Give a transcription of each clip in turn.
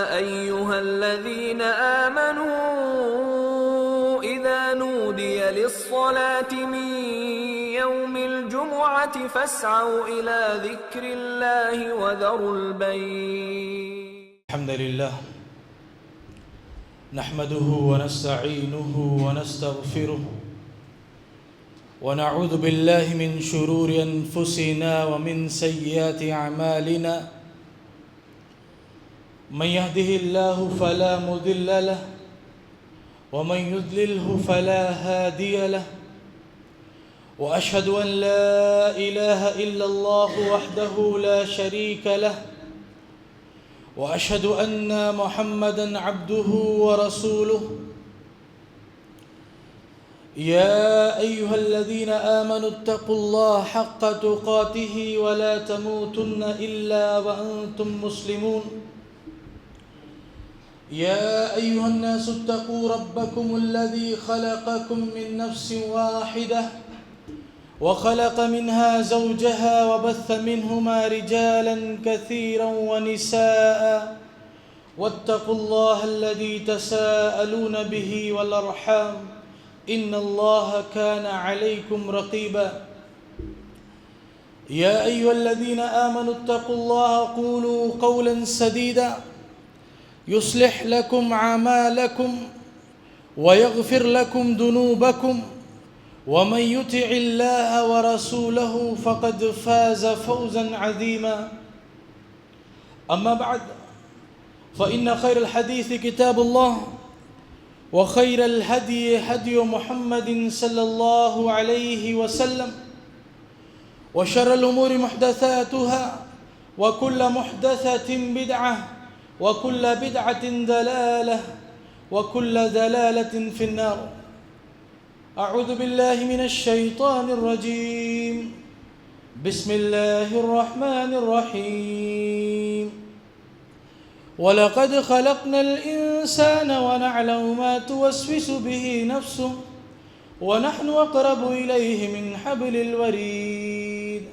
أيها الذين آمنوا إذا نودي للصلاة من يوم الجمعة فاسعوا إلى ذكر الله وذروا البيع. الحمد لله نحمده ونستعينه ونستغفره ونعوذ بالله من شرور أنفسنا ومن سيئات أعمالنا. من يهده الله فلا مضل له ومن يضلله فلا هادي له، وأشهد أن لا إله إلا الله وحده لا شريك له، وأشهد أن محمدًا عبده ورسوله. يا أيها الذين آمنوا اتقوا الله حق تقاته ولا تموتن إلا وأنتم مسلمون. يا أيها الناس اتقوا ربكم الذي خلقكم من نفس واحدة وخلق منها زوجها وبث منهما رجالا كثيرا ونساء، واتقوا الله الذي تساءلون به والأرحام إن الله كان عليكم رقيبا. يا أيها الذين آمنوا اتقوا الله قولوا قولا سديدا يصلح لكم أعمالكم ويغفر لكم ذنوبكم، ومن يطع الله ورسوله فقد فاز فوزا عظيما. أما بعد فإن خير الحديث كتاب الله، وخير الهدي هدي محمد صلى الله عليه وسلم، وشر الأمور محدثاتها، وكل محدثة بدعة، وكل بدعة ضلالة، وكل ضلالة في النار. أعوذ بالله من الشيطان الرجيم. بسم الله الرحمن الرحيم. ولقد خلقنا الإنسان ونعلم ما توسوس به نفسه ونحن أقرب إليه من حبل الوريد.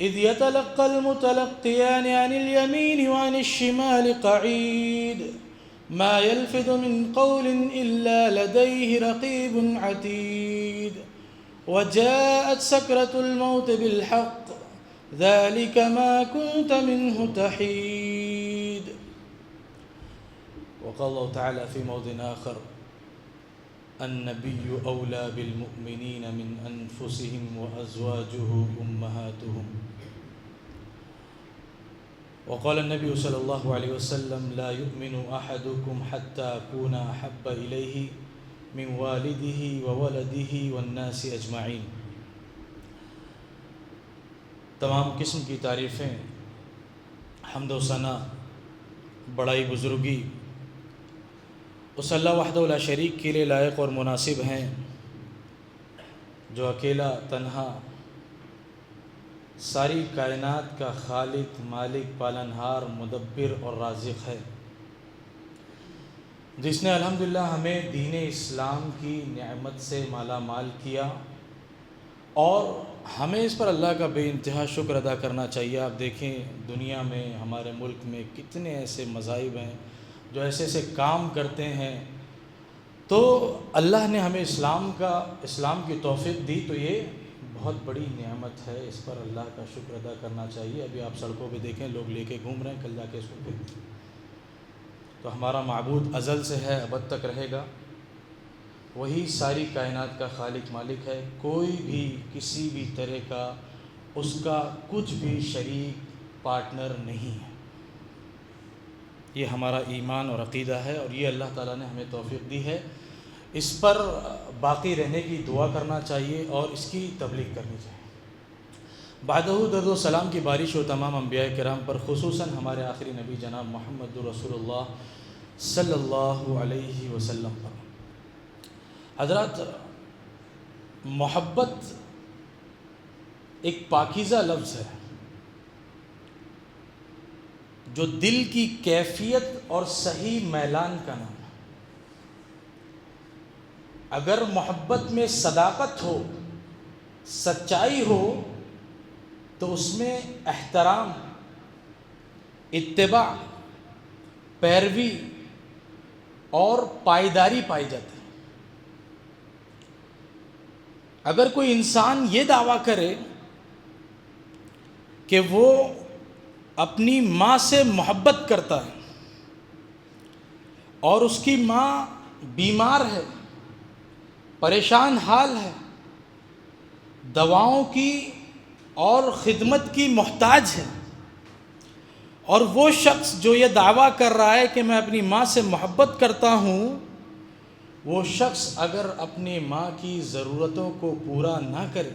إذ يتلقى المتلقيان عن اليمين وعن الشمال قعيد. ما يلفظ من قول إلا لديه رقيب عتيد. وجاءت سكرة الموت بالحق ذلك ما كنت منه تحيد. وقال الله تعالى في موضع آخر: النبي أولى بالمؤمنين من أنفسهم وأزواجه أمهاتهم. وقال النبي صلى الله عليه وسلم: لا يؤمن أحدكم حتى أكون أحب إليه من والده وولده والناس أجمعين. تمام قسم کی تعریفیں، حمد و ثنا، بڑائی بزرگی اس اللہ وحدہ لا شریک کے لیے لائق اور مناسب ہیں، جو اکیلا تنہا ساری کائنات کا خالق، مالک، پالنہار، مدبر اور رازق ہے، جس نے الحمدللہ ہمیں دین اسلام کی نعمت سے مالا مال کیا، اور ہمیں اس پر اللہ کا بے انتہا شکر ادا کرنا چاہیے۔ آپ دیکھیں دنیا میں، ہمارے ملک میں کتنے ایسے مذاہب ہیں جو ایسے ایسے کام کرتے ہیں، تو اللہ نے ہمیں اسلام کی توفیق دی، تو یہ بہت بڑی نعمت ہے، اس پر اللہ کا شکر ادا کرنا چاہیے۔ ابھی آپ سڑکوں پہ دیکھیں لوگ لے کے گھوم رہے ہیں، کل جا کے اس کو پھینک دیں۔ تو ہمارا معبود ازل سے ہے، ابد تک رہے گا، وہی ساری کائنات کا خالق مالک ہے، کوئی بھی کسی بھی طرح کا اس کا کچھ بھی شریک پارٹنر نہیں ہے۔ یہ ہمارا ایمان اور عقیدہ ہے، اور یہ اللہ تعالیٰ نے ہمیں توفیق دی ہے، اس پر باقی رہنے کی دعا کرنا چاہیے اور اس کی تبلیغ کرنی چاہیے۔ بعدہ درد و سلام کی بارش ہو تمام انبیاء کرام پر، خصوصاً ہمارے آخری نبی جناب محمد رسول اللہ صلی اللہ علیہ وسلم پر۔ حضرات، محبت ایک پاکیزہ لفظ ہے جو دل کی کیفیت اور صحیح میلان کا نام ہے۔ اگر محبت میں صداقت ہو، سچائی ہو، تو اس میں احترام، اتباع پیروی اور پائیداری پائی جاتی ہے۔ اگر کوئی انسان یہ دعویٰ کرے کہ وہ اپنی ماں سے محبت کرتا ہے اور اس کی ماں بیمار ہے، پریشان حال ہے، دواؤں کی اور خدمت کی محتاج ہے، اور وہ شخص جو یہ دعویٰ کر رہا ہے کہ میں اپنی ماں سے محبت کرتا ہوں، وہ شخص اگر اپنی ماں کی ضرورتوں کو پورا نہ کرے،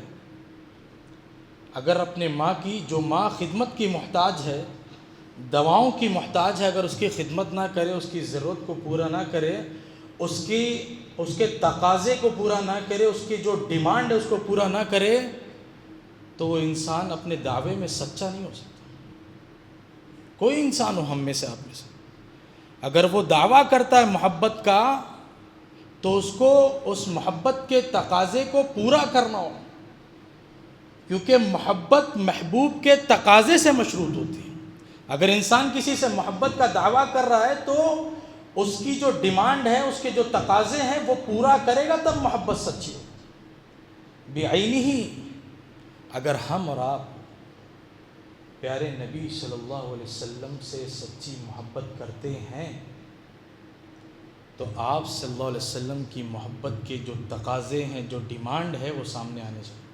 اگر اپنے ماں کی جو ماں خدمت کی محتاج ہے، دواؤں کی محتاج ہے، اگر اس کی خدمت نہ کرے، اس کی ضرورت کو پورا نہ کرے، اس کے تقاضے کو پورا نہ کرے، اس کی جو ڈیمانڈ ہے اس کو پورا نہ کرے، تو وہ انسان اپنے دعوے میں سچا نہیں ہو سکتا۔ کوئی انسان ہو ہم میں سے، آپ میں سے، اگر وہ دعویٰ کرتا ہے محبت کا، تو اس کو اس محبت کے تقاضے کو پورا کرنا ہو، کیونکہ محبت محبوب کے تقاضے سے مشروط ہوتی ہے۔ اگر انسان کسی سے محبت کا دعویٰ کر رہا ہے تو اس کی جو ڈیمانڈ ہے، اس کے جو تقاضے ہیں وہ پورا کرے گا، تب محبت سچی ہو۔ بعینہ، اگر ہم اور آپ پیارے نبی صلی اللہ علیہ وسلم سے سچی محبت کرتے ہیں تو آپ صلی اللہ علیہ وسلم کی محبت کے جو تقاضے ہیں، جو ڈیمانڈ ہے، وہ سامنے آنے چاہیے۔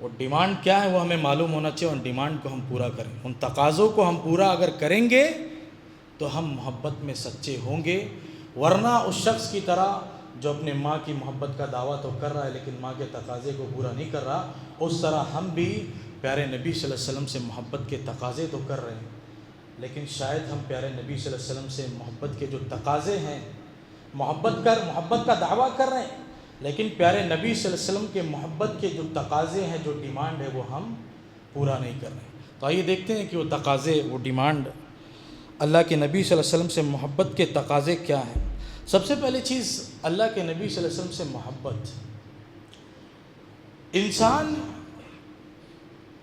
وہ ڈیمانڈ کیا ہے وہ ہمیں معلوم ہونا چاہیے، ان ڈیمانڈ کو ہم پورا کریں۔ ان تقاضوں کو ہم پورا اگر کریں گے تو ہم محبت میں سچے ہوں گے، ورنہ اس شخص کی طرح جو اپنے ماں کی محبت کا دعویٰ تو کر رہا ہے لیکن ماں کے تقاضے کو پورا نہیں کر رہا، اس طرح ہم بھی پیارے نبی صلی اللہ علیہ وسلم سے محبت کے تقاضے تو کر رہے ہیں، لیکن شاید ہم پیارے نبی صلی اللہ علیہ وسلم سے محبت کے جو تقاضے ہیں، محبت کا دعویٰ کر رہے ہیں، لیکن پیارے نبی صلی اللہ علیہ وسلم کے محبت کے جو تقاضے ہیں، جو ڈیمانڈ ہے، وہ ہم پورا نہیں کر رہے ہیں۔ تو آئیے دیکھتے ہیں کہ وہ تقاضے، وہ ڈیمانڈ، اللہ کے نبی صلی اللہ علیہ وسلم سے محبت کے تقاضے کیا ہیں۔ سب سے پہلی چیز، اللہ کے نبی صلی اللہ علیہ وسلم سے محبت۔ انسان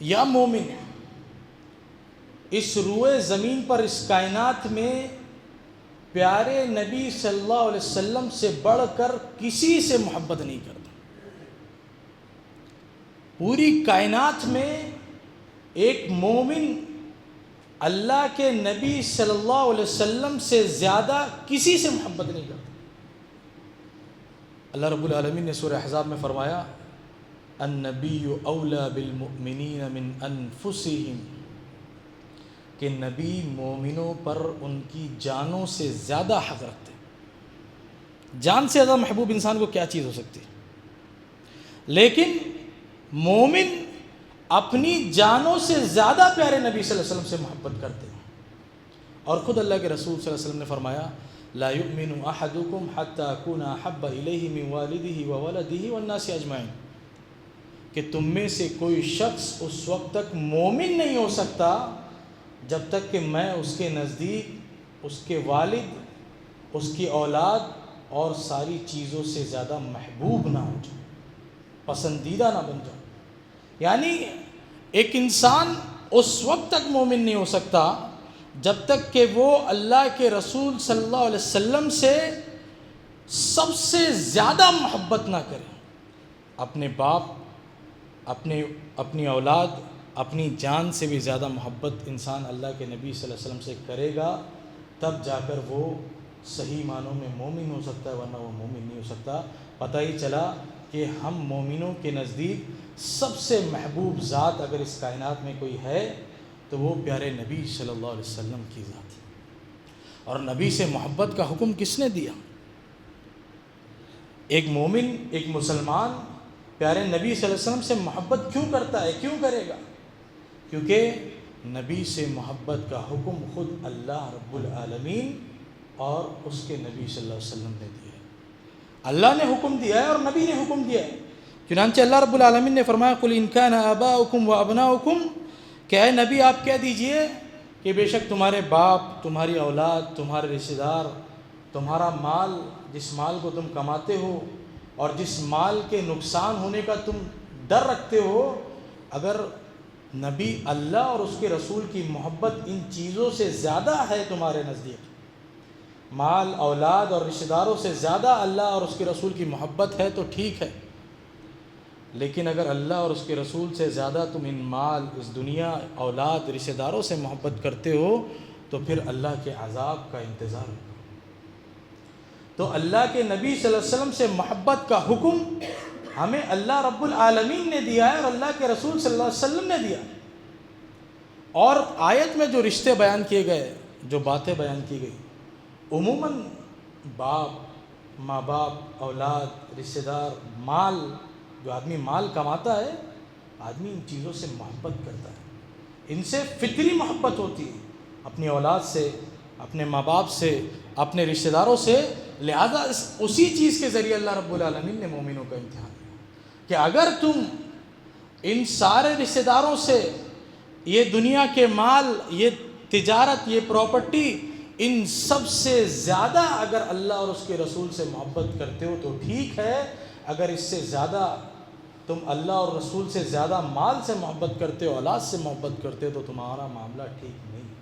یا مومن اس روئے زمین پر، اس کائنات میں پیارے نبی صلی اللہ علیہ وسلم سے بڑھ کر کسی سے محبت نہیں کرتا۔ پوری کائنات میں ایک مومن اللہ کے نبی صلی اللہ علیہ وسلم سے زیادہ کسی سے محبت نہیں کرتا۔ اللہ رب العالمین نے سورہ احزاب میں فرمایا، النبی اولیٰ بالمؤمنین من انفسہم، کہ نبی مومنوں پر ان کی جانوں سے زیادہ حق رکھتے ہیں۔ جان سے زیادہ محبوب انسان کو کیا چیز ہو سکتی ہے؟ لیکن مومن اپنی جانوں سے زیادہ پیارے نبی صلی اللہ علیہ وسلم سے محبت کرتے ہیں، اور خود اللہ کے رسول صلی اللہ علیہ وسلم نے فرمایا، لا یؤمن احدکم حتی اکون احب الیہ من والدہ وولدہ والناس اجمعین، کہ تم میں سے کوئی شخص اس وقت تک مومن نہیں ہو سکتا جب تک کہ میں اس کے نزدیک اس کے والد، اس کی اولاد اور ساری چیزوں سے زیادہ محبوب نہ ہو جاؤں، پسندیدہ نہ بن جاؤں۔ یعنی ایک انسان اس وقت تک مومن نہیں ہو سکتا جب تک کہ وہ اللہ کے رسول صلی اللہ علیہ وسلم سے سب سے زیادہ محبت نہ کرے۔ اپنے باپ، اپنی اولاد، اپنی جان سے بھی زیادہ محبت انسان اللہ کے نبی صلی اللہ علیہ وسلم سے کرے گا، تب جا کر وہ صحیح معنوں میں مومن ہو سکتا ہے، ورنہ وہ مومن نہیں ہو سکتا۔ پتہ ہی چلا کہ ہم مومنوں کے نزدیک سب سے محبوب ذات اگر اس کائنات میں کوئی ہے تو وہ پیارے نبی صلی اللہ علیہ وسلم کی ذات ہے۔ اور نبی سے محبت کا حکم کس نے دیا؟ ایک مومن، ایک مسلمان پیارے نبی صلی اللہ علیہ وسلم سے محبت کیوں کرتا ہے، کیوں کرے گا؟ کیونکہ نبی سے محبت کا حکم خود اللہ رب العالمین اور اس کے نبی صلی اللہ علیہ وسلم نے دیا ہے۔ اللہ نے حکم دیا ہے اور نبی نے حکم دیا ہے۔ چنانچہ اللہ رب العالمین نے فرمایا، قُلْ إِنْ كَانَ آبَاؤُكُمْ وَأَبْنَاؤُكُمْ، کہ اے نبی آپ کہہ دیجئے کہ بے شک تمہارے باپ، تمہاری اولاد، تمہارے رشتہ دار، تمہارا مال، جس مال کو تم کماتے ہو اور جس مال کے نقصان ہونے کا تم ڈر رکھتے ہو، اگر نبی اللہ اور اس کے رسول کی محبت ان چیزوں سے زیادہ ہے تمہارے نزدیک، مال اولاد اور رشتہ داروں سے زیادہ اللہ اور اس کے رسول کی محبت ہے تو ٹھیک ہے، لیکن اگر اللہ اور اس کے رسول سے زیادہ تم ان مال، اس دنیا، اولاد، رشتہ داروں سے محبت کرتے ہو تو پھر اللہ کے عذاب کا انتظار ہوگا۔ تو اللہ کے نبی صلی اللہ علیہ وسلم سے محبت کا حکم ہمیں اللہ رب العالمین نے دیا ہے اور اللہ کے رسول صلی اللہ علیہ وسلم نے دیا۔ اور آیت میں جو رشتے بیان کیے گئے، جو باتیں بیان کی گئی، عموماً باپ، ماں باپ، اولاد، رشتہ دار، مال، جو آدمی مال کماتا ہے، آدمی ان چیزوں سے محبت کرتا ہے، ان سے فطری محبت ہوتی ہے، اپنی اولاد سے، اپنے ماں باپ سے، اپنے رشتہ داروں سے۔ لہذا اسی چیز کے ذریعے اللہ رب العالمین نے مومنوں کا امتحان لیا کہ اگر تم ان سارے رشتہ داروں سے، یہ دنیا کے مال، یہ تجارت، یہ پراپرٹی، ان سب سے زیادہ اگر اللہ اور اس کے رسول سے محبت کرتے ہو تو ٹھیک ہے، اگر اس سے زیادہ تم اللہ اور رسول سے زیادہ مال سے محبت کرتے ہو، اولاد سے محبت کرتے ہو تو تمہارا معاملہ ٹھیک نہیں۔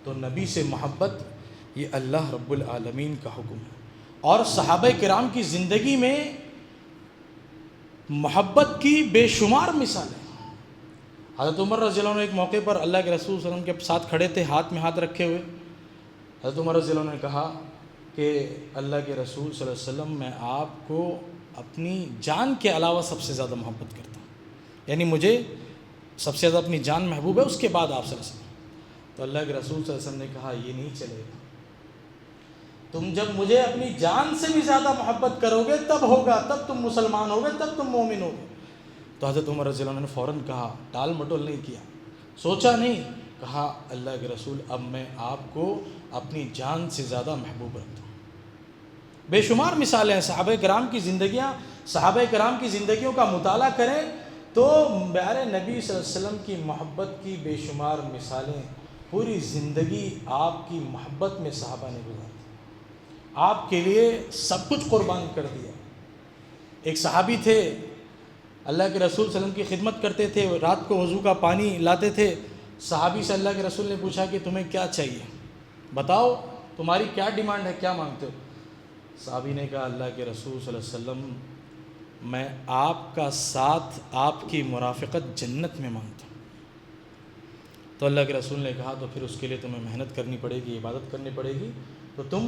تو نبی سے محبت یہ اللہ رب العالمین کا حکم ہے۔ اور صحابہ کرام کی زندگی میں محبت کی بے شمار مثالیں۔ حضرت عمر رضی اللہ عنہ ایک موقع پر اللہ کے رسول صلی اللہ علیہ وسلم کے ساتھ کھڑے تھے، ہاتھ میں ہاتھ رکھے ہوئے۔ حضرت عمر رضی اللہ عنہ نے کہا کہ اللہ کے رسول صلی اللہ علیہ وسلم، میں آپ کو اپنی جان کے علاوہ سب سے زیادہ محبت کرتا ہوں، یعنی مجھے سب سے زیادہ اپنی جان محبوب ہے، اس کے بعد آپ صلی اللہ علیہ وسلم۔ تو اللہ کے رسول صلی اللہ علیہ وسلم نے کہا یہ نہیں چلے گا، تم جب مجھے اپنی جان سے بھی زیادہ محبت کرو گے تب ہوگا، تب تم مسلمان ہوگے، تب تم مومن ہوگے۔ تو حضرت عمر رضی اللہ عنہ نے فوراً کہا، ٹال مٹول نہیں کیا، سوچا نہیں، کہا اللہ کے رسول اب میں آپ کو اپنی جان سے زیادہ محبوب رکھتا ہوں۔ بے شمار مثالیں ہیں صحابہ کرام کی زندگیاں، صحابہ کرام کی زندگیوں کا مطالعہ کریں تو پیارے نبی صلی اللہ علیہ وسلم کی محبت کی بے شمار مثالیں، پوری زندگی آپ کی محبت میں صحابہ نے گزاری، آپ کے لیے سب کچھ قربان کر دیا۔ ایک صحابی تھے، اللہ کے رسول صلی اللہ علیہ وسلم کی خدمت کرتے تھے، رات کو وضو کا پانی لاتے تھے۔ صحابی سے اللہ کے رسول نے پوچھا کہ تمہیں کیا چاہیے، بتاؤ تمہاری کیا ڈیمانڈ ہے، کیا مانگتے ہو؟ صحابی نے کہا اللہ کے رسول صلی اللہ علیہ وسلم میں آپ کا ساتھ، آپ کی مرافقت جنت میں مانگتا ہوں۔ تو اللہ کے رسول نے کہا تو پھر اس کے لیے تمہیں محنت کرنی پڑے گی، عبادت کرنی پڑے گی، تو تم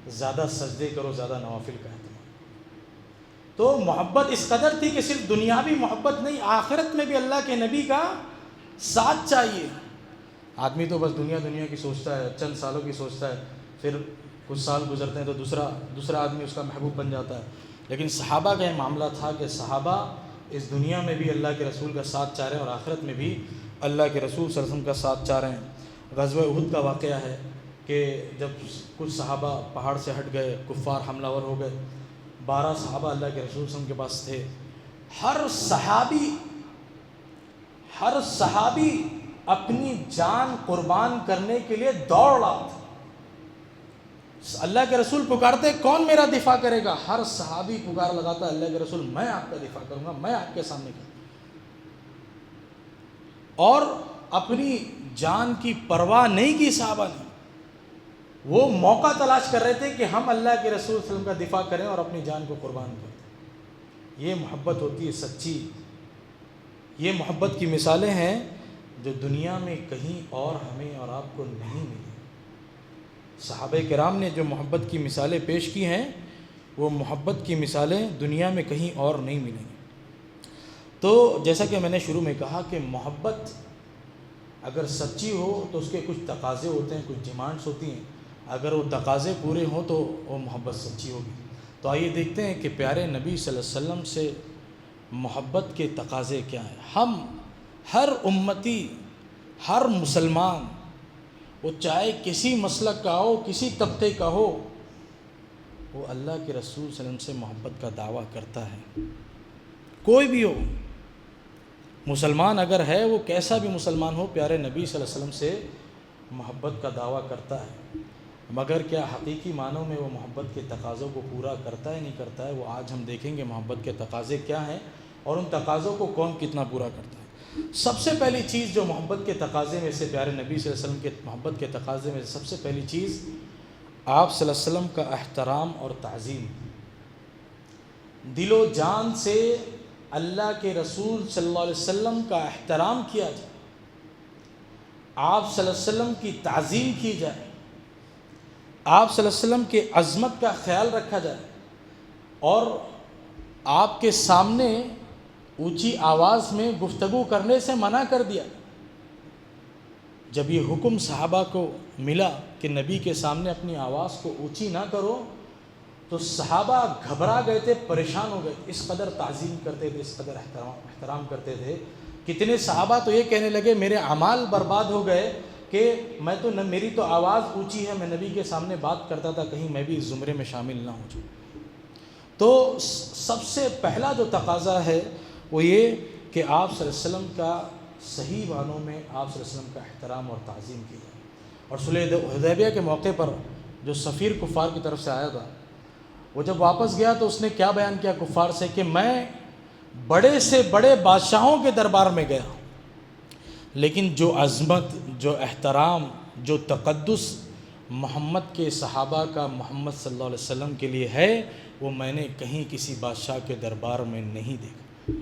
زیادہ سجدے کرو، زیادہ نوافل کا اہتمام۔ تو محبت اس قدر تھی کہ صرف دنیاوی محبت نہیں، آخرت میں بھی اللہ کے نبی کا ساتھ چاہیے۔ آدمی تو بس دنیا کی سوچتا ہے، چند سالوں کی سوچتا ہے، پھر کچھ سال گزرتے ہیں تو دوسرا آدمی اس کا محبوب بن جاتا ہے۔ لیکن صحابہ کا یہ معاملہ تھا کہ صحابہ اس دنیا میں بھی اللہ کے رسول کا ساتھ چاہ رہے ہیں اور آخرت میں بھی اللہ کے رسول صلی اللہ علیہ وسلم کا ساتھ چاہ رہے ہیں۔ غزوہ احد کا واقعہ ہے کہ جب کچھ صحابہ پہاڑ سے ہٹ گئے، کفار حملہ ور ہو گئے، 12 صحابہ اللہ کے رسول صلی اللہ علیہ وسلم کے پاس تھے۔ ہر صحابی اپنی جان قربان کرنے کے لیے دوڑ رہا تھا۔ اللہ کے رسول پکارتے کون میرا دفاع کرے گا، ہر صحابی پکار لگاتا اللہ کے رسول میں آپ کا دفاع کروں گا، میں آپ کے سامنے کروں گا، اور اپنی جان کی پرواہ نہیں کی صحابہ نے۔ وہ موقع تلاش کر رہے تھے کہ ہم اللہ کے رسول صلی اللہ علیہ وسلم کا دفاع کریں اور اپنی جان کو قربان کریں۔ یہ محبت ہوتی ہے سچی۔ یہ محبت کی مثالیں ہیں جو دنیا میں کہیں اور ہمیں اور آپ کو نہیں ملی۔ صحابہ کرام نے جو محبت کی مثالیں پیش کی ہیں وہ محبت کی مثالیں دنیا میں کہیں اور نہیں ملیں گی۔ تو جیسا کہ میں نے شروع میں کہا کہ محبت اگر سچی ہو تو اس کے کچھ تقاضے ہوتے ہیں، کچھ ڈیمانڈس ہوتی ہیں، اگر وہ تقاضے پورے ہوں تو وہ محبت سچی ہوگی۔ تو آئیے دیکھتے ہیں کہ پیارے نبی صلی اللہ علیہ وسلم سے محبت کے تقاضے کیا ہیں۔ ہم ہر امتی، ہر مسلمان، وہ چاہے کسی مسلک کا ہو، کسی طبقے کا ہو، وہ اللہ کے رسول صلی اللہ علیہ وسلم سے محبت کا دعویٰ کرتا ہے۔ کوئی بھی ہو، مسلمان اگر ہے، وہ کیسا بھی مسلمان ہو، پیارے نبی صلی اللہ علیہ وسلم سے محبت کا دعویٰ کرتا ہے، مگر کیا حقیقی معنوں میں وہ محبت کے تقاضوں کو پورا کرتا ہے نہیں کرتا ہے، وہ آج ہم دیکھیں گے محبت کے تقاضے کیا ہیں اور ان تقاضوں کو کون کتنا پورا کرتا ہے۔ سب سے پہلی چیز جو محبت کے تقاضے میں سے، پیارے نبی صلی اللہ علیہ وسلم کے محبت کے تقاضے میں سے سب سے پہلی چیز آپ صلی اللہ علیہ وسلم کا احترام اور تعظیم. دل و جان سے اللہ کے رسول صلی اللہ علیہ وسلم کا احترام کیا جائے، آپ صلی اللہ علیہ وسلم کی تعظیم کی جائے، آپ صلی اللہ علیہ وسلم کے عظمت کا خیال رکھا جائے، اور آپ کے سامنے اونچی آواز میں گفتگو کرنے سے منع کر دیا. جب یہ حکم صحابہ کو ملا کہ نبی کے سامنے اپنی آواز کو اونچی نہ کرو، تو صحابہ گھبرا گئے تھے، پریشان ہو گئے. اس قدر تعظیم کرتے تھے، اس قدر احترام کرتے تھے. کتنے صحابہ تو یہ کہنے لگے میرے اعمال برباد ہو گئے کہ میں تو میری تو آواز اونچی ہے، میں نبی کے سامنے بات کرتا تھا، کہیں میں بھی اس زمرے میں شامل نہ ہو جاؤں. تو سب سے پہلا جو تقاضا ہے وہ یہ کہ آپ صلی اللہ علیہ وسلم کا صحیح معنوں میں آپ صلی اللہ علیہ وسلم کا احترام اور تعظیم کی جائے. اور صلح حدیبیہ کے موقع پر جو سفیر کفار کی طرف سے آیا تھا، وہ جب واپس گیا تو اس نے کیا بیان کیا کفار سے کہ میں بڑے سے بڑے بادشاہوں کے دربار میں گیا، لیکن جو عظمت، جو احترام، جو تقدس محمد کے صحابہ کا محمد صلی اللہ علیہ وسلم کے لیے ہے، وہ میں نے کہیں کسی بادشاہ کے دربار میں نہیں دیکھا.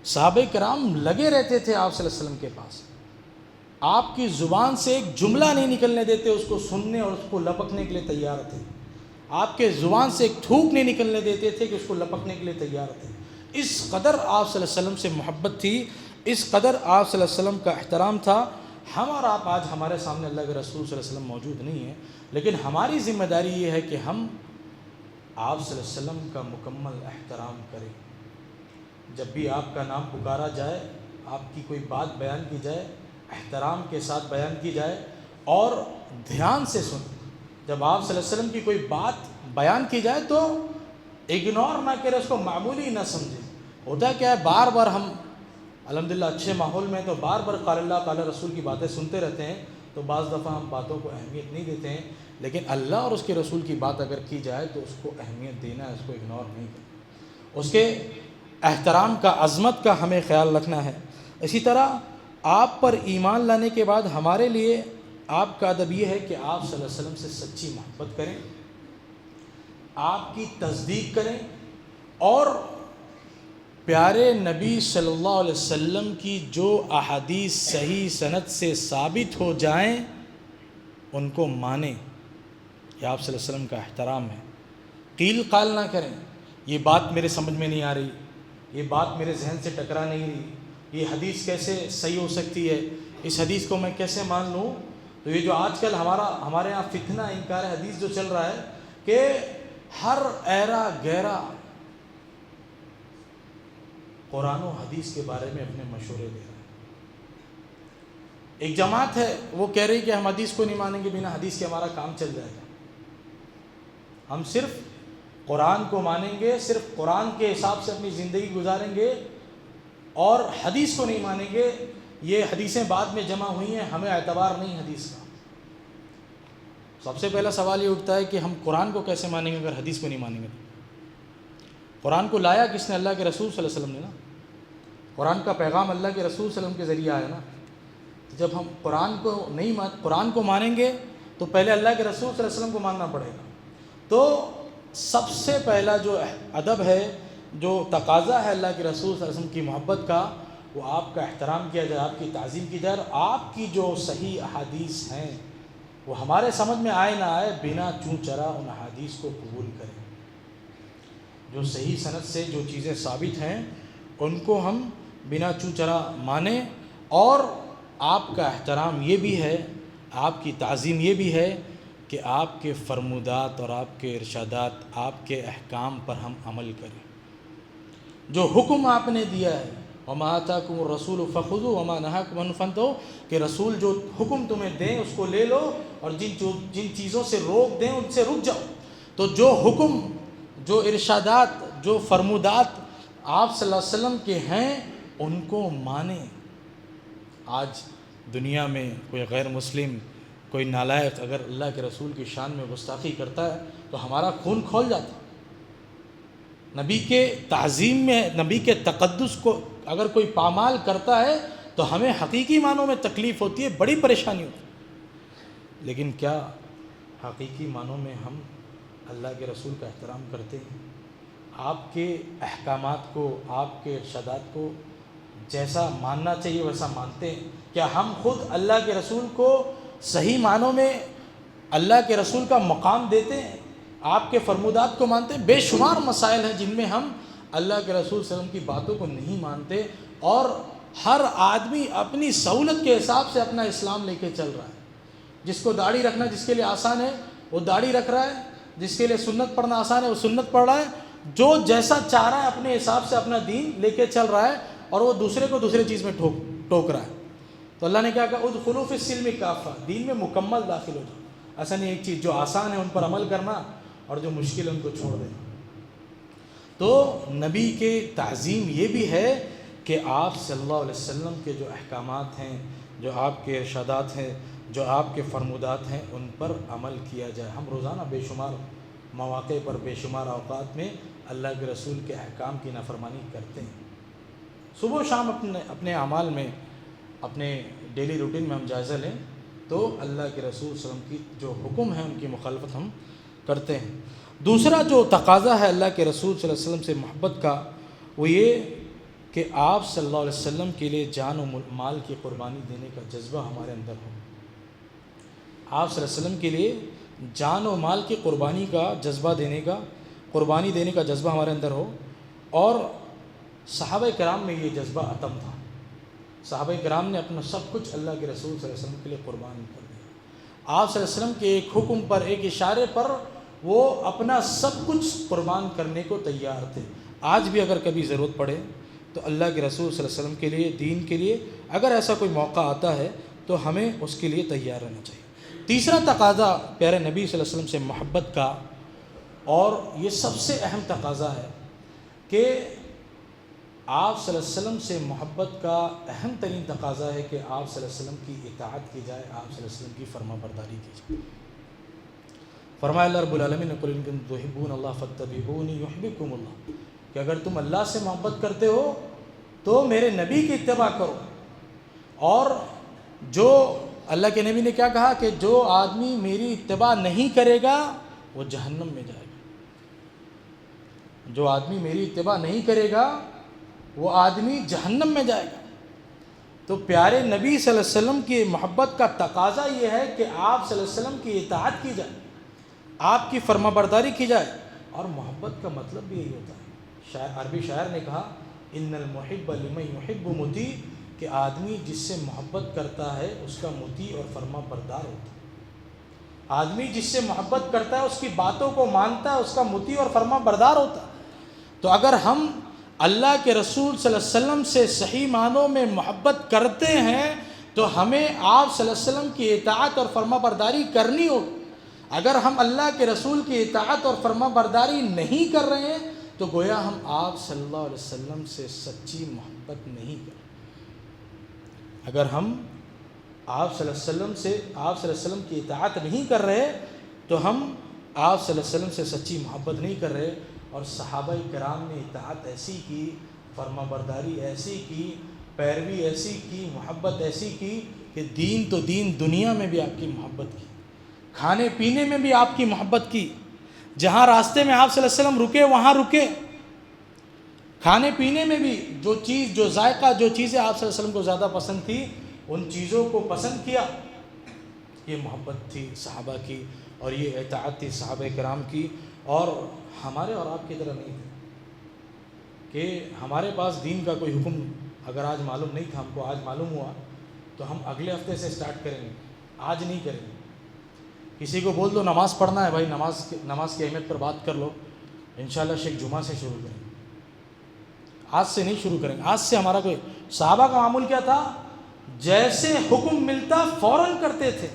صحابہ کرام لگے رہتے تھے آپ صلی اللہ علیہ وسلم کے پاس، آپ کی زبان سے ایک جملہ نہیں نکلنے دیتے، اس کو سننے اور اس کو لپکنے کے لیے تیار تھے. آپ کے زبان سے ایک تھوک نہیں نکلنے دیتے تھے کہ اس کو لپکنے کے لیے تیار تھے. اس قدر آپ صلی اللہ علیہ وسلم سے محبت تھی، اس قدر آپ صلی اللہ علیہ وسلم کا احترام تھا. ہم اور آپ آج ہمارے سامنے اللہ کے رسول صلی اللہ علیہ وسلم موجود نہیں ہیں، لیکن ہماری ذمہ داری یہ ہے کہ ہم آپ صلی اللہ علیہ وسلم کا مکمل احترام کریں. جب بھی آپ کا نام پکارا جائے، آپ کی کوئی بات بیان کی جائے، احترام کے ساتھ بیان کی جائے اور دھیان سے سنیں. جب آپ صلی اللہ علیہ وسلم کی کوئی بات بیان کی جائے تو اگنور نہ کرے، اس کو معمولی نہ سمجھیں. ہوتا کیا ہے، بار بار ہم الحمدللہ اچھے ماحول میں تو بار بار قال اللہ قال رسول کی باتیں سنتے رہتے ہیں، تو بعض دفعہ ہم باتوں کو اہمیت نہیں دیتے ہیں. لیکن اللہ اور اس کے رسول کی بات اگر کی جائے تو اس کو اہمیت دینا ہے، اس کو اگنور نہیں کرنا. اس کے احترام کا، عظمت کا ہمیں خیال رکھنا ہے. اسی طرح آپ پر ایمان لانے کے بعد ہمارے لیے آپ کا ادب یہ ہے کہ آپ صلی اللہ علیہ وسلم سے سچی محبت کریں، آپ کی تصدیق کریں، اور پیارے نبی صلی اللہ علیہ وسلم کی جو احادیث صحیح سند سے ثابت ہو جائیں ان کو مانیں. یہ آپ صلی اللہ علیہ وسلم کا احترام ہے. قیل قال نہ کریں، یہ بات میرے سمجھ میں نہیں آ رہی، یہ بات میرے ذہن سے ٹکرا نہیں رہی، یہ حدیث کیسے صحیح ہو سکتی ہے، اس حدیث کو میں کیسے مان لوں. تو یہ جو آج کل ہمارے یہاں فتنہ انکار حدیث جو چل رہا ہے کہ ہر ایرا گہرا قرآن و حدیث کے بارے میں اپنے مشورے دے رہا ہے. ایک جماعت ہے وہ کہہ رہی کہ ہم حدیث کو نہیں مانیں گے، بنا حدیث کے ہمارا کام چل جائے گا، ہم صرف قرآن کو مانیں گے، صرف قرآن کے حساب سے اپنی زندگی گزاریں گے اور حدیث کو نہیں مانیں گے. یہ حدیثیں بعد میں جمع ہوئی ہیں، ہمیں اعتبار نہیں حدیث کا. سب سے پہلا سوال یہ اٹھتا ہے کہ ہم قرآن کو کیسے مانیں گے اگر حدیث کو نہیں مانیں گے. قرآن کو لایا کس نے؟ اللہ کے رسول صلی اللہ علیہ وسلم نے نا. قرآن کا پیغام اللہ کے رسول صلی اللہ علیہ وسلم کے ذریعے آیا نا. جب ہم قرآن کو مانیں گے تو پہلے اللہ کے رسول صلی اللہ علیہ وسلم کو ماننا پڑے گا. تو سب سے پہلا جو ادب ہے، جو تقاضا ہے اللہ کے رسول صلی اللہ علیہ وسلم کی محبت کا، وہ آپ کا احترام کیا جائے، آپ کی تعظیم کی جائے، اور آپ کی جو صحیح احادیث ہیں وہ ہمارے سمجھ میں آئے نہ آئے، بنا چوں چرا ان احادیث کو قبول کریں. جو صحیح سند سے جو چیزیں ثابت ہیں ان کو ہم بنا چوں چرا مانیں. اور آپ کا احترام یہ بھی ہے، آپ کی تعظیم یہ بھی ہے کہ آپ کے فرمودات اور آپ کے ارشادات، آپ کے احکام پر ہم عمل کریں. جو حکم آپ نے دیا ہے، وما آتاکم الرسول فخذوہ وما نہاکم عنہ فانتہوا، کہ رسول جو حکم تمہیں دیں اس کو لے لو اور جن چیزوں سے روک دیں ان سے رک جاؤ. تو جو حکم، جو ارشادات، جو فرمودات آپ صلی اللہ علیہ وسلم کے ہیں ان کو مانیں. آج دنیا میں کوئی غیر مسلم، کوئی نالائق اگر اللہ کے رسول کی شان میں گستاخی کرتا ہے تو ہمارا خون کھول جاتا ہے. نبی کے تعظیم میں، نبی کے تقدس کو اگر کوئی پامال کرتا ہے تو ہمیں حقیقی معنوں میں تکلیف ہوتی ہے، بڑی پریشانی ہوتی ہے۔ لیکن کیا حقیقی معنوں میں ہم اللہ کے رسول کا احترام کرتے ہیں؟ آپ کے احکامات کو، آپ کے ارشادات کو جیسا ماننا چاہیے ویسا مانتے ہیں؟ کیا ہم خود اللہ کے رسول کو صحیح معنوں میں اللہ کے رسول کا مقام دیتے ہیں؟ آپ کے فرمودات کو مانتے ہیں؟ بے شمار مسائل ہیں جن میں ہم اللہ کے رسول صلی اللہ علیہ وسلم کی باتوں کو نہیں مانتے، اور ہر آدمی اپنی سہولت کے حساب سے اپنا اسلام لے کے چل رہا ہے۔ جس کو داڑھی رکھنا جس کے لیے آسان ہے وہ داڑھی رکھ رہا ہے، جس کے لیے سنت پڑھنا آسان ہے وہ سنت پڑھ رہا ہے، جو جیسا چاہ رہا ہے اپنے حساب سے اپنا دین لے کے چل رہا ہے، اور وہ دوسرے کو دوسرے چیز میں ٹوک رہا ہے۔ تو اللہ نے کیا کہا، ادخلوا فی السلم کافہ، دین میں مکمل داخل ہو جاؤ۔ ایسا نہیں ایک چیز جو آسان ہے ان پر عمل کرنا اور جو مشکل ہے ان کو چھوڑ دینا۔ تو نبی کے تعظیم یہ بھی ہے کہ آپ صلی اللہ علیہ وسلم کے جو احکامات ہیں، جو آپ کے ارشادات ہیں، جو آپ کے فرمودات ہیں، ان پر عمل کیا جائے۔ ہم روزانہ بے شمار مواقع پر، بے شمار اوقات میں اللہ کے رسول کے احکام کی نافرمانی کرتے ہیں۔ صبح و شام اپنے اعمال میں، اپنے ڈیلی روٹین میں ہم جائزہ لیں تو اللہ کے رسول صلی اللہ علیہ وسلم کی جو حکم ہے ان کی مخالفت ہم کرتے ہیں۔ دوسرا جو تقاضا ہے اللہ کے رسول صلی اللہ علیہ وسلم سے محبت کا، وہ یہ کہ آپ صلی اللہ علیہ وسلم کے لیے جان و مال کی قربانی دینے کا جذبہ ہمارے اندر ہو۔ آپ صلی اللہ علیہ وسلم کے لیے جان و مال کی قربانی کا جذبہ دینے کا، قربانی دینے کا جذبہ ہمارے اندر ہو۔ اور صحابہ کرام میں یہ جذبہ عتم تھا۔ صحابہ کرام نے اپنا سب کچھ اللہ کے رسول صلی اللہ علیہ وسلم کے لیے قربان کر دیا۔ آپ صلی اللہ علیہ وسلم کے ایک حکم پر، ایک اشارے پر وہ اپنا سب کچھ قربان کرنے کو تیار تھے۔ آج بھی اگر کبھی ضرورت پڑے تو اللہ کے رسول صلی اللہ علیہ وسلم کے لیے، دین کے لیے اگر ایسا کوئی موقع آتا ہے تو ہمیں اس کے لیے تیار رہنا چاہیے۔ تیسرا تقاضا پیارے نبی صلی اللہ علیہ وسلم سے محبت کا، اور یہ سب سے اہم تقاضا ہے کہ آپ صلی اللہ علیہ وسلم سے محبت کا اہم ترین تقاضا ہے کہ آپ صلی اللہ علیہ وسلم کی اطاعت کی جائے، آپ صلی اللہ علیہ وسلم کی فرما برداری کی جائے۔ فرمایا اللہ رب العالمین نے قل ان کنتم تحبون اللہ فاتبعونی یحببکم اللہ، کہ اگر تم اللہ سے محبت کرتے ہو تو میرے نبی کی اتباع کرو۔ اور جو اللہ کے نبی نے کیا کہا کہ جو آدمی میری اتباع نہیں کرے گا وہ جہنم میں جائے گا۔ جو آدمی میری اتباع نہیں کرے گا وہ آدمی جہنم میں جائے گا۔ تو پیارے نبی صلی اللہ علیہ وسلم کی محبت کا تقاضا یہ ہے کہ آپ صلی اللہ علیہ وسلم کی اطاعت کی جائے، آپ کی فرما برداری کی جائے۔ اور محبت کا مطلب بھی یہی ہوتا ہے۔ عربی شاعر نے کہا ان المحب لمن یحب مطیع، کہ آدمی جس سے محبت کرتا ہے اس کا مطیع اور فرما بردار ہوتا ہے۔ آدمی جس سے محبت کرتا ہے اس کی باتوں کو مانتا ہے، اس کا مطیع اور فرما بردار ہوتا ہے۔ تو اگر ہم اللہ کے رسول صلی اللہ علیہ وسلم سے صحیح معنوں میں محبت کرتے ہیں تو ہمیں آپ صلی اللہ علیہ وسلم کی اطاعت اور فرما برداری کرنی ہو۔ اگر ہم اللہ کے رسول کی اطاعت اور فرما برداری نہیں کر رہے ہیں تو گویا ہم آپ صلی اللہ علیہ وسلم سے سچی محبت نہیں کر رہے۔ اگر ہم آپ صلی اللہ علیہ وسلم کی اطاعت نہیں کر رہے تو ہم آپ صلی اللہ علیہ وسلم سے سچی محبت نہیں کر رہے۔ اور صحابہ کرام نے اطاعت ایسی کی، فرما برداری ایسی کی، پیروی ایسی کی، محبت ایسی کی کہ دین تو دین، دنیا میں بھی آپ کی محبت کی، کھانے پینے میں بھی آپ کی محبت کی۔ جہاں راستے میں آپ صلی اللہ علیہ وسلم رکے وہاں رکے، کھانے پینے میں بھی جو چیز، جو ذائقہ، جو چیزیں آپ صلی اللہ علیہ وسلم کو زیادہ پسند تھی ان چیزوں کو پسند کیا۔ یہ محبت تھی صحابہ کی، اور یہ اطاعت تھی صحابہ کرام کی۔ اور ہمارے اور آپ کی طرح نہیں تھے کہ ہمارے پاس دین کا کوئی حکم اگر آج معلوم نہیں تھا، ہم کو آج معلوم ہوا تو ہم اگلے ہفتے سے سٹارٹ کریں گے، آج نہیں کریں گے۔ کسی کو بول دو نماز پڑھنا ہے، بھائی نماز کی اہمیت پر بات کر لو، انشاءاللہ شیخ جمعہ سے شروع کریں گے، آج سے نہیں شروع کریں گے۔ آج سے ہمارا کوئی، صحابہ کا معمول کیا تھا، جیسے حکم ملتا فوراً کرتے تھے۔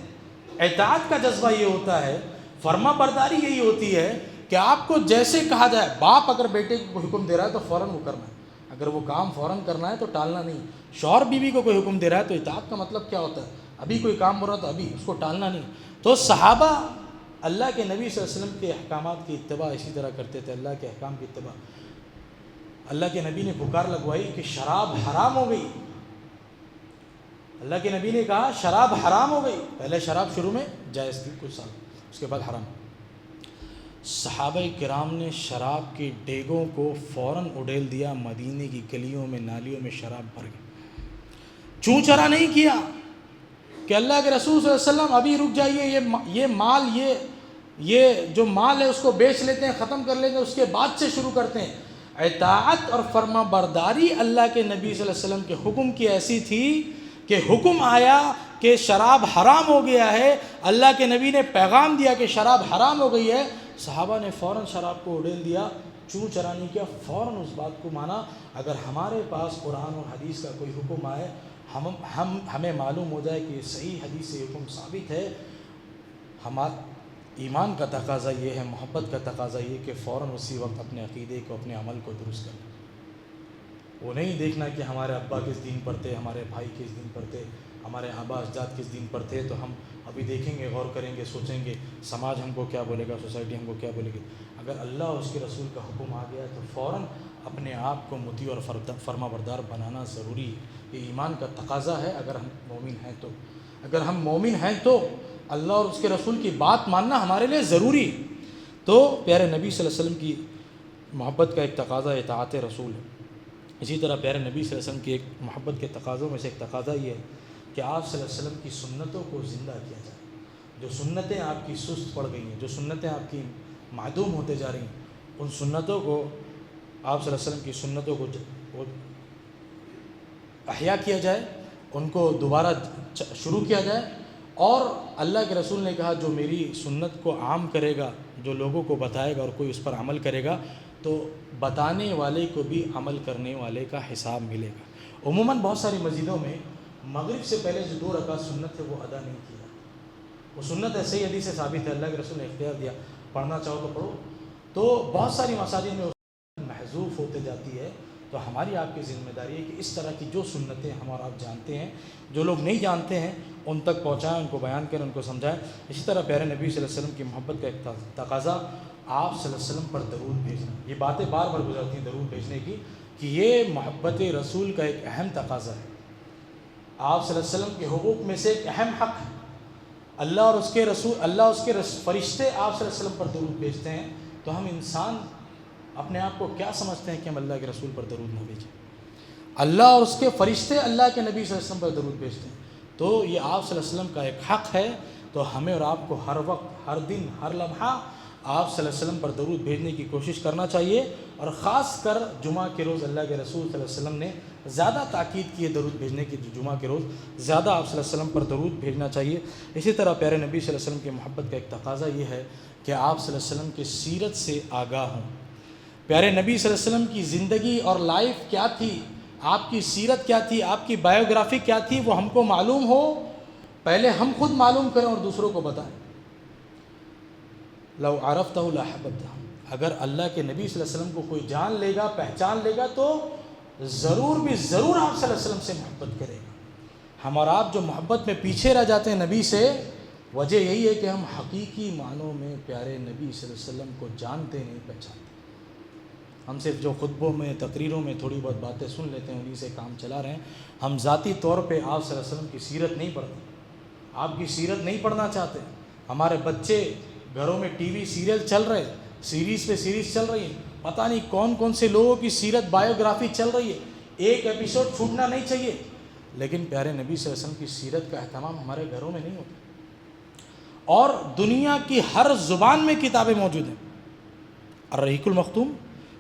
اطاعت کا جذبہ یہ ہوتا ہے، فرما برداری یہی ہوتی ہے کہ آپ کو جیسے کہا جائے، باپ اگر بیٹے کو حکم دے رہا ہے تو فوراً وہ کرنا ہے، اگر وہ کام فوراً کرنا ہے تو ٹالنا نہیں۔ شوہر بیوی کو کوئی حکم دے رہا ہے تو اطاعت کا مطلب کیا ہوتا ہے، ابھی کوئی کام ہو رہا تو ابھی، اس کو ٹالنا نہیں۔ تو صحابہ اللہ کے نبی صلی اللہ علیہ وسلم کے احکامات کی اتباع اسی طرح کرتے تھے، اللہ کے احکام کی اتباع۔ اللہ کے نبی نے پکار لگوائی کہ شراب حرام ہو گئی. اللہ کے نبی نے کہا شراب حرام ہو گئی. پہلے شراب شروع میں جائز تھی کچھ سال، اس کے بعد حرام. صحابہ کرام نے شراب کی ڈیگوں کو فوراً اڈیل دیا. مدینے کی گلیوں میں نالیوں میں شراب بھر گئی. چوں چرا نہیں کیا کہ اللہ کے رسول صلی اللہ علیہ وسلم ابھی رک جائیے، یہ مال یہ جو مال ہے اس کو بیچ لیتے ہیں، ختم کر لیتے ہیں، اس کے بعد سے شروع کرتے ہیں. اطاعت اور فرما برداری اللہ کے نبی صلی اللہ علیہ وسلم کے حکم کی ایسی تھی کہ حکم آیا کہ شراب حرام ہو گیا ہے، اللہ کے نبی نے پیغام دیا کہ شراب حرام ہو گئی ہے، صحابہ نے فوراً شراب کو اڈیل دیا، چوں چرا نہیں کیا، فوراً اس بات کو مانا. اگر ہمارے پاس قرآن اور حدیث کا کوئی حکم آئے، ہمیں معلوم ہو جائے کہ صحیح حدیث سے حکم ثابت ہے، ہمارا ایمان کا تقاضا یہ ہے، محبت کا تقاضا یہ کہ فوراً اسی وقت اپنے عقیدے کو، اپنے عمل کو درست کریں. وہ نہیں دیکھنا کہ ہمارے ابا کس دین پر تھے، ہمارے بھائی کس دین پر تھے، ہمارے آبا اجداد کس دین پر تھے، تو ہم ابھی دیکھیں گے، غور کریں گے، سوچیں گے سماج ہم کو کیا بولے گا، سوسائٹی ہم کو کیا بولے گی. اگر اللہ اور اس کے رسول کا حکم آ گیا تو فوراً اپنے آپ کو مطیع اور فرما بردار بنانا ضروری ہے. یہ ایمان کا تقاضا ہے. اگر ہم مومن ہیں تو اللہ اور اس کے رسول کی بات ماننا ہمارے لیے ضروری ہے. تو پیارے نبی صلی اللہ علیہ وسلم کی محبت کا ایک تقاضا اطاعت رسول ہے. اسی طرح پیارے نبی صلی اللہ علیہ وسلم کی ایک محبت کے تقاضوں میں سے ایک تقاضا یہ ہے کہ آپ صلی اللہ علیہ وسلم کی سنتوں کو زندہ کیا جائے. جو سنتیں آپ کی سست پڑ گئی ہیں، جو سنتیں آپ کی معدوم ہوتے جا رہی ہیں، ان سنتوں کو، آپ صلی اللہ علیہ وسلم کی سنتوں کو احیا کیا جائے، ان کو دوبارہ شروع کیا جائے. اور اللہ کے رسول نے کہا جو میری سنت کو عام کرے گا، جو لوگوں کو بتائے گا اور کوئی اس پر عمل کرے گا، تو بتانے والے کو بھی عمل کرنے والے کا حساب ملے گا. عموماً بہت ساری مسجدوں میں مغرب سے پہلے جو 2 رکعت سنت ہے وہ ادا نہیں کیا. وہ سنت ایسے ہی حدیث سے ثابت ہے، اللہ کے رسول نے اختیار دیا، پڑھنا چاہو تو پڑھو. تو بہت ساری مساجد میں محذوف ہوتے جاتی ہے. تو ہماری آپ کی ذمہ داری ہے کہ اس طرح کی جو سنتیں ہم اور آپ جانتے ہیں، جو لوگ نہیں جانتے ہیں، ان تک پہنچائیں، ان کو بیان کریں، ان کو سمجھائیں. اسی طرح پیارے نبی صلی اللہ علیہ وسلم کی محبت کا ایک تقاضا آپ صلی اللہ علیہ وسلم پر درود بھیجنا. یہ باتیں بار بار گزرتی ہیں درود بھیجنے کی، کہ یہ محبت رسول کا ایک اہم تقاضا ہے. آپ صلی اللہ علیہ وسلم کے حقوق میں سے ایک اہم حق ہے. اللہ اور اس کے رسول، اللہ اور اس کے فرشتے آپ صلی اللہ علیہ وسلم پر درود بھیجتے ہیں. تو ہم انسان اپنے آپ کو کیا سمجھتے ہیں کہ ہم اللہ کے رسول پر درود نہ بھیجیں؟ اللہ اور اس کے فرشتے اللہ کے نبی صلی اللہ علیہ وسلم پر درود بھیجتے ہیں. تو یہ آپ صلی اللہ علیہ وسلم کا ایک حق ہے. تو ہمیں اور آپ کو ہر وقت، ہر دن، ہر لمحہ آپ صلی اللہ علیہ وسلم پر درود بھیجنے کی کوشش کرنا چاہیے. اور خاص کر جمعہ کے روز اللہ کے رسول صلی اللہ علیہ وسلم نے زیادہ تاکید کی ہے درود بھیجنے کی. جمعہ کے روز زیادہ آپ صلی اللہ علیہ وسلم پر درود بھیجنا چاہیے. اسی طرح پیارے نبی صلی اللہ علیہ وسلم کی محبت کا ایک تقاضا یہ ہے کہ آپ صلی اللہ علیہ وسلم کی سیرت سے آگاہ ہوں. پیارے نبی صلی اللہ علیہ وسلم کی زندگی اور لائف کیا تھی، آپ کی سیرت کیا تھی، آپ کی بایوگرافی کیا تھی، وہ ہم کو معلوم ہو. پہلے ہم خود معلوم کریں اور دوسروں کو بتائیں. لو عرفتہ لأحببتہ. اگر اللہ کے نبی صلی اللہ علیہ وسلم کو کوئی جان لے گا، پہچان لے گا، تو ضرور بھی ضرور آپ صلی اللہ علیہ وسلم سے محبت کرے گا. ہم اور آپ جو محبت میں پیچھے رہ جاتے ہیں نبی سے، وجہ یہی ہے کہ ہم حقیقی معنوں میں پیارے نبی صلی اللہ علیہ وسلم کو جانتے نہیں، پہچانتے. ہم صرف جو خطبوں میں، تقریروں میں تھوڑی بہت باتیں سن لیتے ہیں، انہی سے کام چلا رہے ہیں. ہم ذاتی طور پہ آپ صلی اللہ علیہ وسلم کی سیرت نہیں پڑھتے، آپ کی سیرت نہیں پڑھنا چاہتے. ہمارے بچے گھروں میں ٹی وی سیریل چل رہے، سیریز پہ سیریز چل رہی ہیں، پتہ نہیں کون کون سے لوگوں کی سیرت، بایوگرافی چل رہی ہے. ایک ایپیسوڈ چھوٹنا نہیں چاہیے. لیکن پیارے نبی صلی اللہ علیہ وسلم کی سیرت کا اہتمام ہمارے گھروں میں نہیں ہوتا. اور دنیا کی ہر زبان میں کتابیں موجود ہیں. الرحیق المختوم،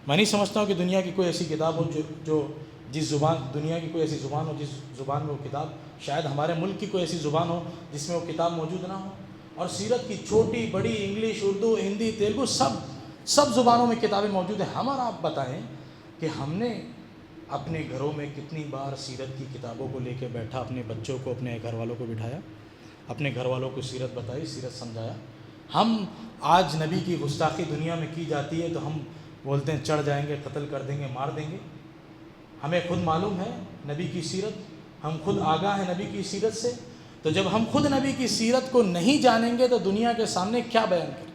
میں نہیں سمجھتا ہوں کہ دنیا کی کوئی ایسی کتاب ہو جو جس زبان، دنیا کی کوئی ایسی زبان ہو جس زبان میں وہ کتاب، شاید ہمارے ملک کی کوئی ایسی زبان ہو جس میں وہ کتاب موجود نہ ہو. اور سیرت کی چھوٹی بڑی، انگلش، اردو، ہندی، تیلگو، سب زبانوں میں کتابیں موجود ہیں. ہم اور آپ بتائیں کہ ہم نے اپنے گھروں میں کتنی بار سیرت کی کتابوں کو لے کے بیٹھا، اپنے بچوں کو، اپنے گھر والوں کو بٹھایا، اپنے گھر والوں کو سیرت بتائی، سیرت سمجھایا. ہم آج نبی کی گستاخی دنیا میں کی جاتی ہے تو ہم بولتے ہیں چڑھ جائیں گے، قتل کر دیں گے، مار دیں گے. ہمیں خود معلوم ہے نبی کی سیرت، ہم خود آگاہ ہیں نبی کی سیرت سے. تو جب ہم خود نبی کی سیرت کو نہیں جانیں گے تو دنیا کے سامنے کیا بیان کریں؟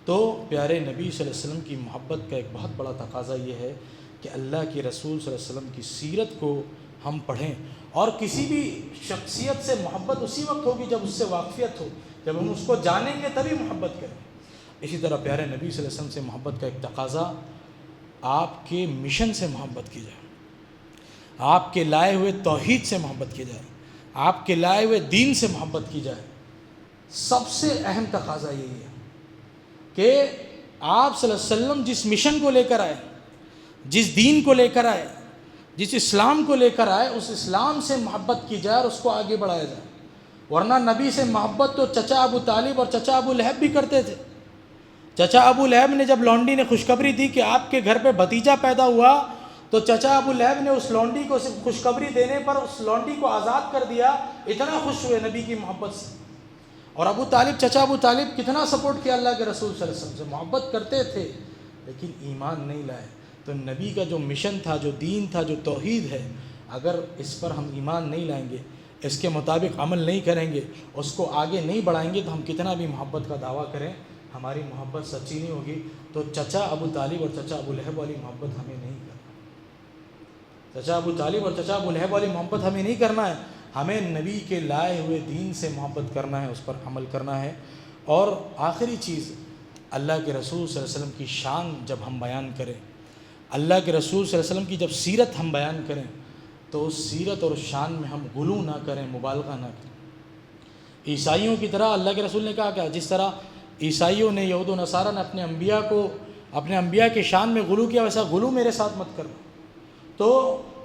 تو پیارے نبی صلی اللہ علیہ وسلم کی محبت کا ایک بہت بڑا تقاضا یہ ہے کہ اللہ کے رسول صلی اللہ علیہ وسلم کی سیرت کو ہم پڑھیں، اور کسی بھی شخصیت سے محبت اسی وقت ہوگی جب اس سے واقفیت ہو، جب ہم اس کو جانیں گے تبھی محبت کریں۔ اسی طرح پیارے نبی صلی اللہ علیہ وسلم سے محبت کا ایک تقاضا آپ کے مشن سے محبت کی جائے، آپ کے لائے ہوئے توحید سے محبت کی جائے، آپ کے لائے ہوئے دین سے محبت کی جائے۔ سب سے اہم تقاضا یہی ہے کہ آپ صلی اللہ علیہ وسلم جس مشن کو لے کر آئے، جس دین کو لے کر آئے، جس اسلام کو لے کر آئے، اس اسلام سے محبت کی جائے اور اس کو آگے بڑھایا جائے۔ ورنہ نبی سے محبت تو چچا ابو طالب اور چچا ابو لہب بھی کرتے تھے۔ چچا ابو لہب نے جب لونڈی نے خوشخبری دی کہ آپ کے گھر پہ بھتیجا پیدا ہوا، تو چچا ابو لہب نے اس لونڈی کو صرف خوشخبری دینے پر اس لونڈی کو آزاد کر دیا، اتنا خوش ہوئے نبی کی محبت سے۔ اور ابو طالب، چچا ابو طالب کتنا سپورٹ کیا اللہ کے رسول صلی اللہ علیہ وسلم سے، محبت کرتے تھے لیکن ایمان نہیں لائے۔ تو نبی کا جو مشن تھا، جو دین تھا، جو توحید ہے، اگر اس پر ہم ایمان نہیں لائیں گے، اس کے مطابق عمل نہیں کریں گے، اس کو آگے نہیں بڑھائیں گے، تو ہم کتنا بھی محبت کا دعویٰ کریں، ہماری محبت سچی نہیں ہوگی۔ تو چچا ابو طالب اور چچا ابو لہب والی محبت ہمیں نہیں کرنا، چچا ابو طالب اور چچا ابو لہب والی محبت ہمیں نہیں کرنا ہے، ہمیں نبی کے لائے ہوئے دین سے محبت کرنا ہے، اس پر عمل کرنا ہے۔ اور آخری چیز، اللہ کے رسول صلی اللہ علیہ وسلم کی شان جب ہم بیان کریں، اللہ کے رسول صلی اللہ علیہ وسلم کی جب سیرت ہم بیان کریں، تو اس سیرت اور شان میں ہم غلو نہ کریں، مبالغہ نہ کریں۔ عیسائیوں کی طرح اللہ کے رسول نے کہا کہ جس طرح عیسائیوں نے، یہود و نصارہ نے اپنے انبیاء کے شان میں غلو کیا، ویسا غلو میرے ساتھ مت کرنا۔ تو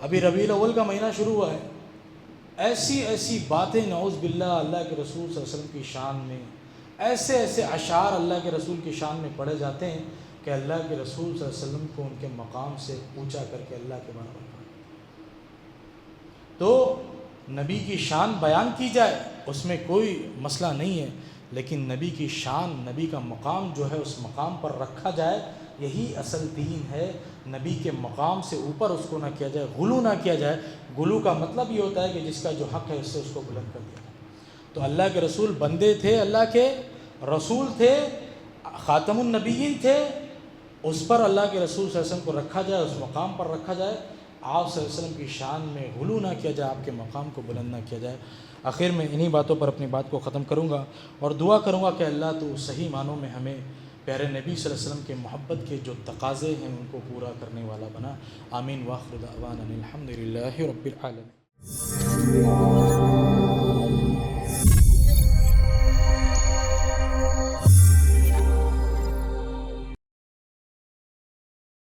ابھی ربیع الاول کا مہینہ شروع ہوا ہے، ایسی ایسی باتیں نعوذ باللہ اللہ کے رسول صلی اللہ علیہ وسلم کی شان میں، ایسے ایسے اشعار اللہ کے رسول کی شان میں پڑھے جاتے ہیں کہ اللہ کے رسول صلی اللہ علیہ وسلم کو ان کے مقام سے اونچا کر کے اللہ کے برابر کر۔ تو نبی کی شان بیان کی جائے، اس میں کوئی مسئلہ نہیں ہے، لیکن نبی کی شان، نبی کا مقام جو ہے اس مقام پر رکھا جائے، یہی اصل دین ہے۔ نبی کے مقام سے اوپر اس کو نہ کیا جائے، غلو نہ کیا جائے۔ غلو کا مطلب یہ ہوتا ہے کہ جس کا جو حق ہے اس سے اس کو بلند کر دیا۔ تو اللہ کے رسول بندے تھے، اللہ کے رسول تھے، خاتم النبیین تھے، اس پر اللہ کے رسول صلی اللہ علیہ وسلم کو رکھا جائے، اس مقام پر رکھا جائے۔ آپ صلی اللہ علیہ وسلم کی شان میں غلو نہ کیا جائے، آپ کے مقام کو بلند نہ کیا جائے۔ آخر میں انہی باتوں پر اپنی بات کو ختم کروں گا اور دعا کروں گا کہ اللہ تو صحیح معنوں میں ہمیں پیارے نبی صلی اللہ علیہ وسلم کے محبت کے جو تقاضے ہیں ان کو پورا کرنے والا بنا۔ آمین۔ وآخر دعوانا الحمد للہ رب العالمین۔